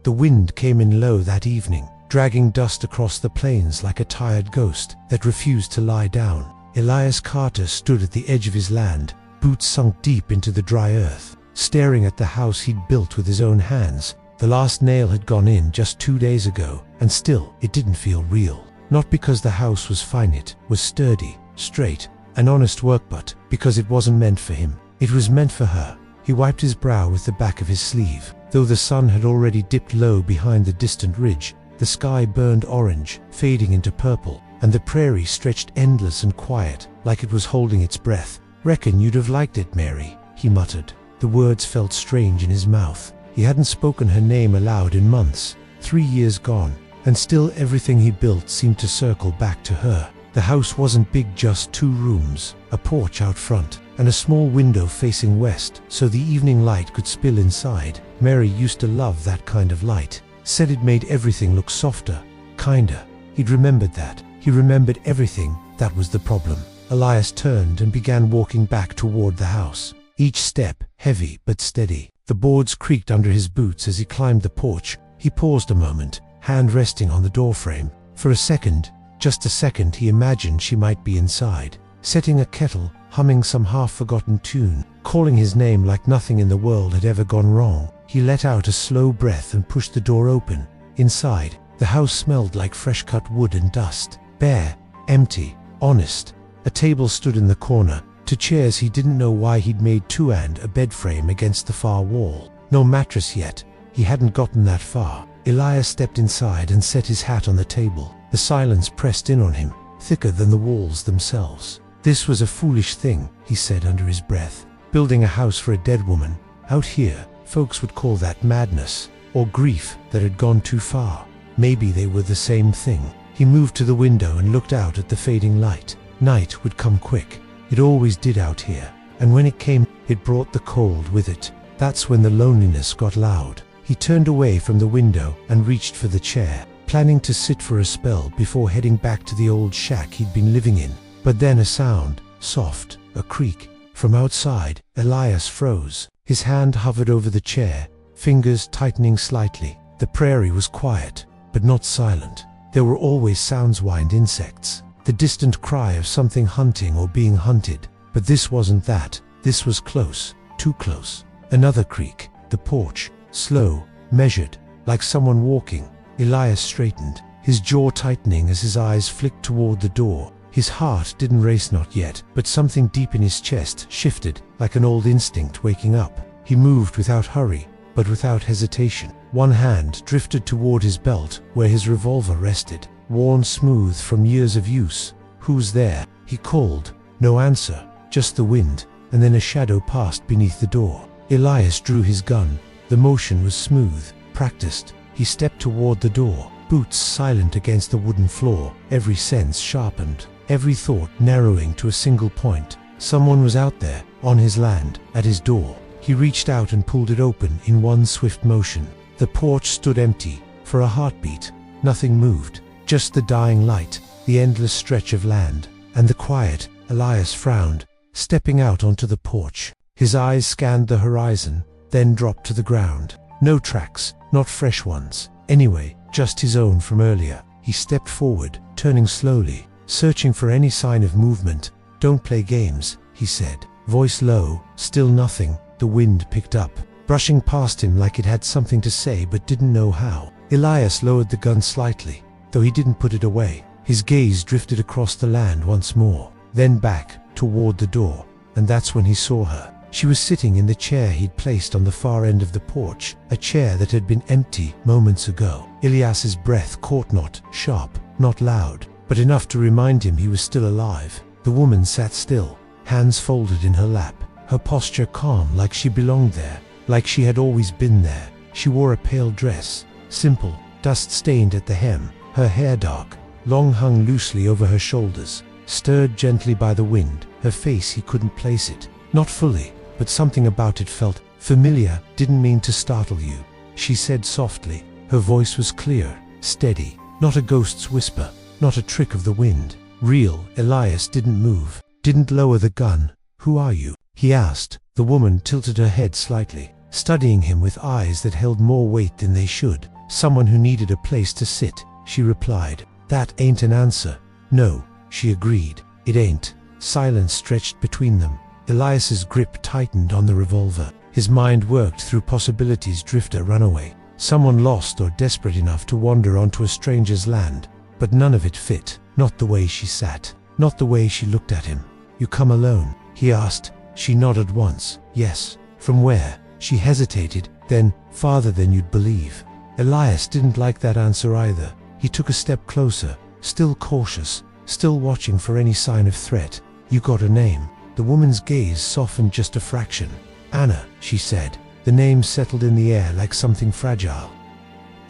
The wind came in low that evening, dragging dust across the plains like a tired ghost that refused to lie down. Elias Carter stood at the edge of his land, boots sunk deep into the dry earth, staring at the house he'd built with his own hands. The last nail had gone in just 2 days ago, and still it didn't feel real. Not because the house was fine, it was sturdy, straight, an honest work, but because it wasn't meant for him. It was meant for her. He wiped his brow with the back of his sleeve. Though the sun had already dipped low behind the distant ridge, the sky burned orange, fading into purple, and the prairie stretched endless and quiet, like it was holding its breath. "Reckon you'd have liked it, Mary," he muttered. The words felt strange in his mouth. He hadn't spoken her name aloud in months. 3 years gone, and still everything he built seemed to circle back to her. The house wasn't big, just 2 rooms, a porch out front, and a small window facing west so the evening light could spill inside. Mary used to love that kind of light. Said it made everything look softer, kinder. He'd remembered that. He remembered everything. That was the problem. Elias turned and began walking back toward the house. Each step heavy but steady. The boards creaked under his boots as he climbed the porch. He paused a moment, hand resting on the doorframe. For a second, just a second, he imagined she might be inside, setting a kettle, humming some half-forgotten tune, calling his name like nothing in the world had ever gone wrong. He let out a slow breath and pushed the door open. Inside, the house smelled like fresh-cut wood and dust. Bare, empty, honest. A table stood in the corner, 2 chairs he didn't know why he'd made 2, and a bed frame against the far wall. No mattress yet. He hadn't gotten that far. Elias stepped inside and set his hat on the table. The silence pressed in on him, thicker than the walls themselves. "This was a foolish thing," he said under his breath. "Building a house for a dead woman. Out here, folks would call that madness, or grief that had gone too far." Maybe they were the same thing. He moved to the window and looked out at the fading light. Night would come quick. It always did out here, and when it came, it brought the cold with it. That's when the loneliness got loud. He turned away from the window and reached for the chair, planning to sit for a spell before heading back to the old shack he'd been living in. But then a sound, soft, a creak. From outside, Elias froze. His hand hovered over the chair, fingers tightening slightly. The prairie was quiet, but not silent. There were always sounds, wind, insects, the distant cry of something hunting or being hunted. But this wasn't that. This was close, too close. Another creak. The porch, slow, measured, like someone walking. Elias straightened, his jaw tightening as his eyes flicked toward the door. His heart didn't race, not yet, but something deep in his chest shifted, like an old instinct waking up. He moved without hurry, but without hesitation. One hand drifted toward his belt, where his revolver rested, worn smooth from years of use. "Who's there?" he called. No answer, just the wind, and then a shadow passed beneath the door. Elias drew his gun. The motion was smooth, practiced. He stepped toward the door, boots silent against the wooden floor, every sense sharpened, every thought narrowing to a single point. Someone was out there, on his land, at his door. He reached out and pulled it open in one swift motion. The porch stood empty. For a heartbeat, nothing moved. Just the dying light, the endless stretch of land, and the quiet. Elias frowned, stepping out onto the porch. His eyes scanned the horizon, then dropped to the ground. No tracks, not fresh ones. Anyway, just his own from earlier. He stepped forward, turning slowly, searching for any sign of movement. "Don't play games," he said, voice low. Still nothing. The wind picked up, brushing past him like it had something to say but didn't know how. Elias lowered the gun slightly, though he didn't put it away. His gaze drifted across the land once more, then back, toward the door, and that's when he saw her. She was sitting in the chair he'd placed on the far end of the porch, a chair that had been empty moments ago. Elias's breath caught, not sharp, not loud, but enough to remind him he was still alive. The woman sat still, hands folded in her lap, her posture calm, like she belonged there, like she had always been there. She wore a pale dress, simple, dust-stained at the hem, her hair dark, long hung loosely over her shoulders, stirred gently by the wind. Her face, he couldn't place it, not fully, but something about it felt familiar. "Didn't mean to startle you," she said softly. Her voice was clear, steady, not a ghost's whisper, not a trick of the wind. Real. Elias didn't move, didn't lower the gun. "Who are you?" he asked. The woman tilted her head slightly, studying him with eyes that held more weight than they should. Someone who needed a place to sit, she replied. That ain't an answer. No, she agreed. It ain't. Silence stretched between them. Elias's grip tightened on the revolver. His mind worked through possibilities: drifter, runaway, someone lost or desperate enough to wander onto a stranger's land. But none of it fit. Not the way she sat. Not the way she looked at him. You come alone? He asked. She nodded once. Yes. From where? She hesitated. Then, farther than you'd believe. Elias didn't like that answer either. He took a step closer, still cautious, still watching for any sign of threat. You got a name? The woman's gaze softened just a fraction. Anna, she said. The name settled in the air like something fragile.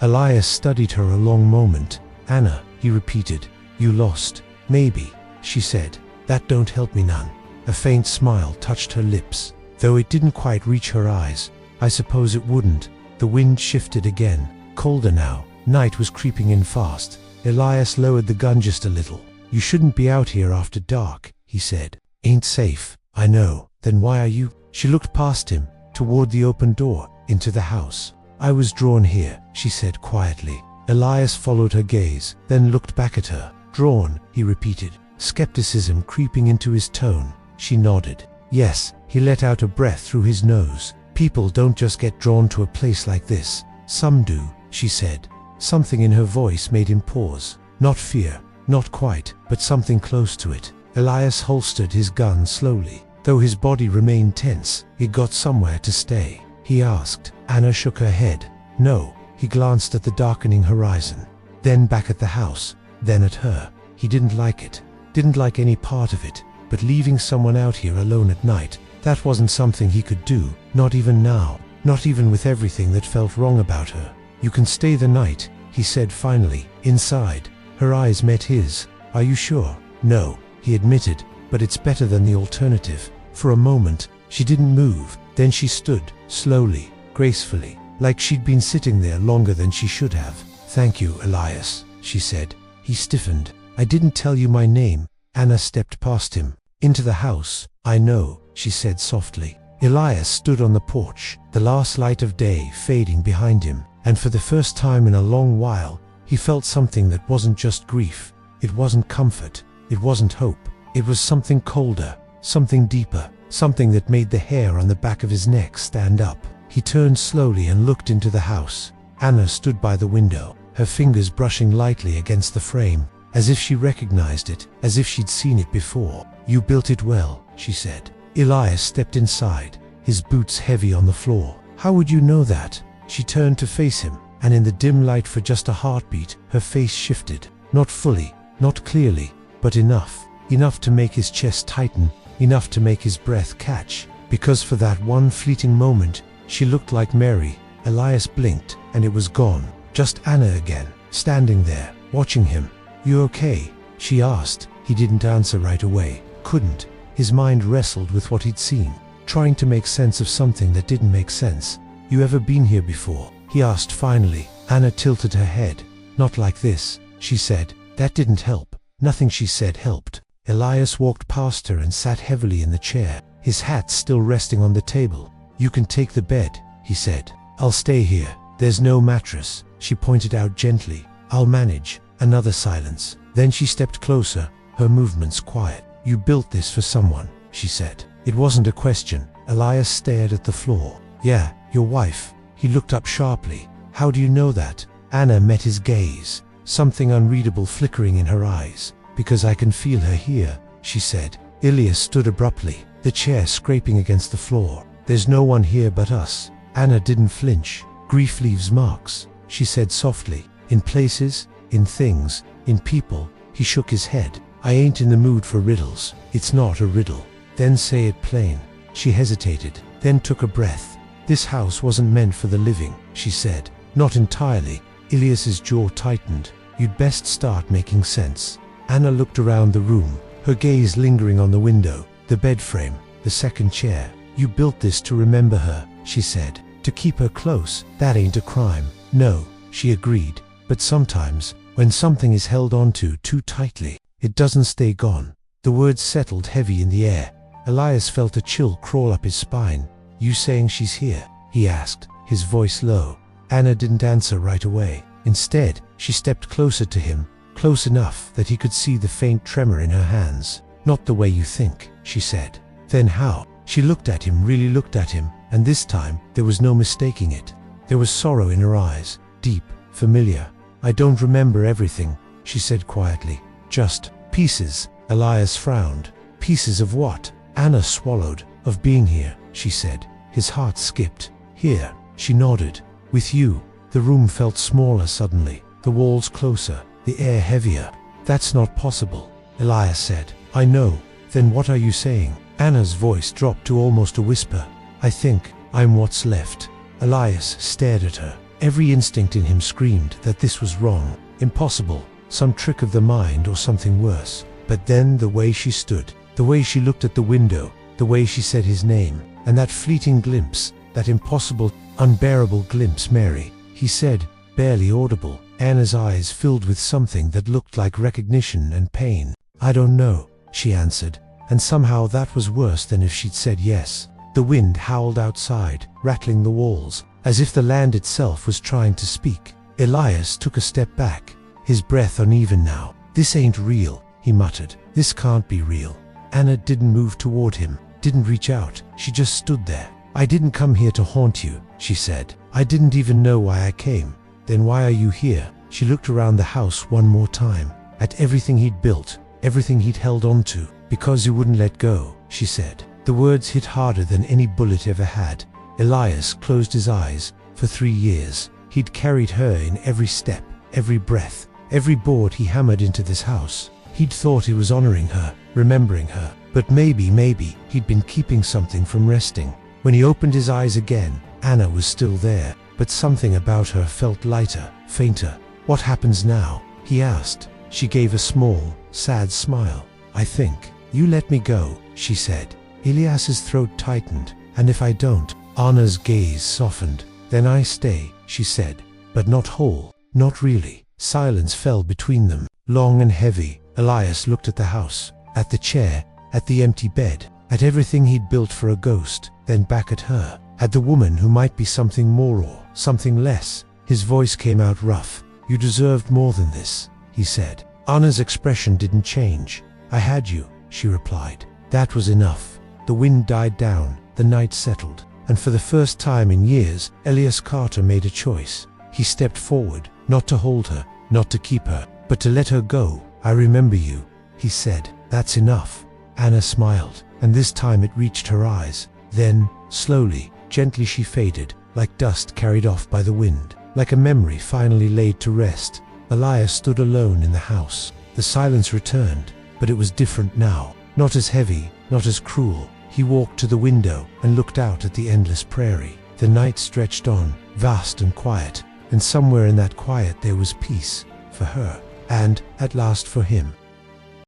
Elias studied her a long moment. Anna, he repeated. You lost. Maybe, she said. That don't help me none. A faint smile touched her lips, though it didn't quite reach her eyes. I suppose it wouldn't. The wind shifted again, colder now. Night was creeping in fast. Elias lowered the gun just a little. You shouldn't be out here after dark, he said. Ain't safe. I know. Then why are you? She looked past him, toward the open door, into the house. I was drawn here, she said quietly. Elias followed her gaze, then looked back at her. Drawn, he repeated, skepticism creeping into his tone. She nodded. Yes, he let out a breath through his nose. People don't just get drawn to a place like this. Some do, she said. Something in her voice made him pause. Not fear, not quite, but something close to it. Elias holstered his gun slowly. Though his body remained tense, it got somewhere to stay. He asked. Anna shook her head. No. He glanced at the darkening horizon, then back at the house, then at her. He didn't like it. Didn't like any part of it. But leaving someone out here alone at night, that wasn't something he could do. Not even now. Not even with everything that felt wrong about her. You can stay the night, he said finally. Inside. Her eyes met his. Are you sure? No, he admitted, but it's better than the alternative. For a moment, she didn't move. Then she stood, slowly, gracefully, like she'd been sitting there longer than she should have. Thank you, Elias, she said. He stiffened. I didn't tell you my name. Anna stepped past him. Into the house. I know, she said softly. Elias stood on the porch, the last light of day fading behind him, and for the first time in a long while, he felt something that wasn't just grief. It wasn't comfort. It wasn't hope. It was something colder, something deeper, something that made the hair on the back of his neck stand up. He turned slowly and looked into the house. Anna stood by the window, her fingers brushing lightly against the frame, as if she recognized it, as if she'd seen it before. You built it well, she said. Elias stepped inside, his boots heavy on the floor. How would you know that? She turned to face him, and in the dim light for just a heartbeat, her face shifted. Not fully, not clearly, but enough. Enough to make his chest tighten, enough to make his breath catch. Because for that one fleeting moment, she looked like Mary. Elias blinked, and it was gone. Just Anna again, standing there, watching him. You okay? She asked. He didn't answer right away. Couldn't. His mind wrestled with what he'd seen, trying to make sense of something that didn't make sense. You ever been here before? He asked finally. Anna tilted her head. Not like this, she said. That didn't help. Nothing she said helped. Elias walked past her and sat heavily in the chair, his hat still resting on the table. You can take the bed, he said. I'll stay here. There's no mattress, she pointed out gently. I'll manage. Another silence. Then she stepped closer, her movements quiet. You built this for someone, she said. It wasn't a question. Elias stared at the floor. Yeah, your wife. He looked up sharply. How do you know that? Anna met his gaze, something unreadable flickering in her eyes. Because I can feel her here, she said. Elias stood abruptly, the chair scraping against the floor. There's no one here but us. Anna didn't flinch. Grief leaves marks, she said softly. In places, in things, in people. He shook his head. I ain't in the mood for riddles. It's not a riddle. Then say it plain. She hesitated, then took a breath. This house wasn't meant for the living, she said. Not entirely. Elias's jaw tightened. You'd best start making sense. Anna looked around the room, her gaze lingering on the window, the bed frame, the second chair. You built this to remember her, she said. To keep her close. That ain't a crime. No, she agreed. But sometimes, when something is held onto too tightly, it doesn't stay gone. The words settled heavy in the air. Elias felt a chill crawl up his spine. You saying she's here? He asked, his voice low. Anna didn't answer right away. Instead, she stepped closer to him, close enough that he could see the faint tremor in her hands. "Not the way you think," she said. "Then how?" She looked at him, really looked at him, and this time there was no mistaking it. There was sorrow in her eyes, deep, familiar. "I don't remember everything," she said quietly. "Just pieces." Elias frowned. "Pieces of what?" Anna swallowed. "Of being here," she said. His heart skipped. "Here," she nodded. "With you." The room felt smaller suddenly, the walls closer, the air heavier. "That's not possible," Elias said. "I know." "Then what are you saying?" Anna's voice dropped to almost a whisper. "I think I'm what's left." Elias stared at her. Every instinct in him screamed that this was wrong, impossible, some trick of the mind or something worse. But then the way she stood, the way she looked at the window, the way she said his name, and that fleeting glimpse, that impossible, unbearable glimpse, "Mary," he said, barely audible. Anna's eyes filled with something that looked like recognition and pain. "I don't know," she answered, and somehow that was worse than if she'd said yes. The wind howled outside, rattling the walls, as if the land itself was trying to speak. Elias took a step back, his breath uneven now. "This ain't real," he muttered. "This can't be real." Anna didn't move toward him, didn't reach out. She just stood there. "I didn't come here to haunt you," she said. "I didn't even know why I came." "Then why are you here?" She looked around the house one more time, at everything he'd built, everything he'd held on to. "Because you wouldn't let go," she said. The words hit harder than any bullet ever had. Elias closed his eyes. For 3 years, he'd carried her in every step, every breath, every board he hammered into this house. He'd thought he was honoring her, remembering her, but maybe he'd been keeping something from resting. When he opened his eyes again, Anna was still there, but something about her felt lighter, fainter. "What happens now?" he asked. She gave a small, sad smile. "I think you let me go," she said. Elias's throat tightened. "And if I don't?" Anna's gaze softened. "Then I stay," she said. "But not whole, not really." Silence fell between them, long and heavy. Elias looked at the house, at the chair, at the empty bed, at everything he'd built for a ghost, then back at her, at the woman who might be something more or something less. His voice came out rough. "You deserved more than this," he said. Anna's expression didn't change. "I had you," she replied. That was enough. The wind died down, the night settled, and for the first time in years, Elias Carter made a choice. He stepped forward, not to hold her, not to keep her, but to let her go. "I remember you," he said. "That's enough." Anna smiled, and this time it reached her eyes. Then, slowly, gently she faded, like dust carried off by the wind, like a memory finally laid to rest. Elias stood alone in the house. The silence returned, but it was different now, not as heavy, not as cruel. He walked to the window and looked out at the endless prairie. The night stretched on, vast and quiet, and somewhere in that quiet there was peace, for her, and, at last, for him.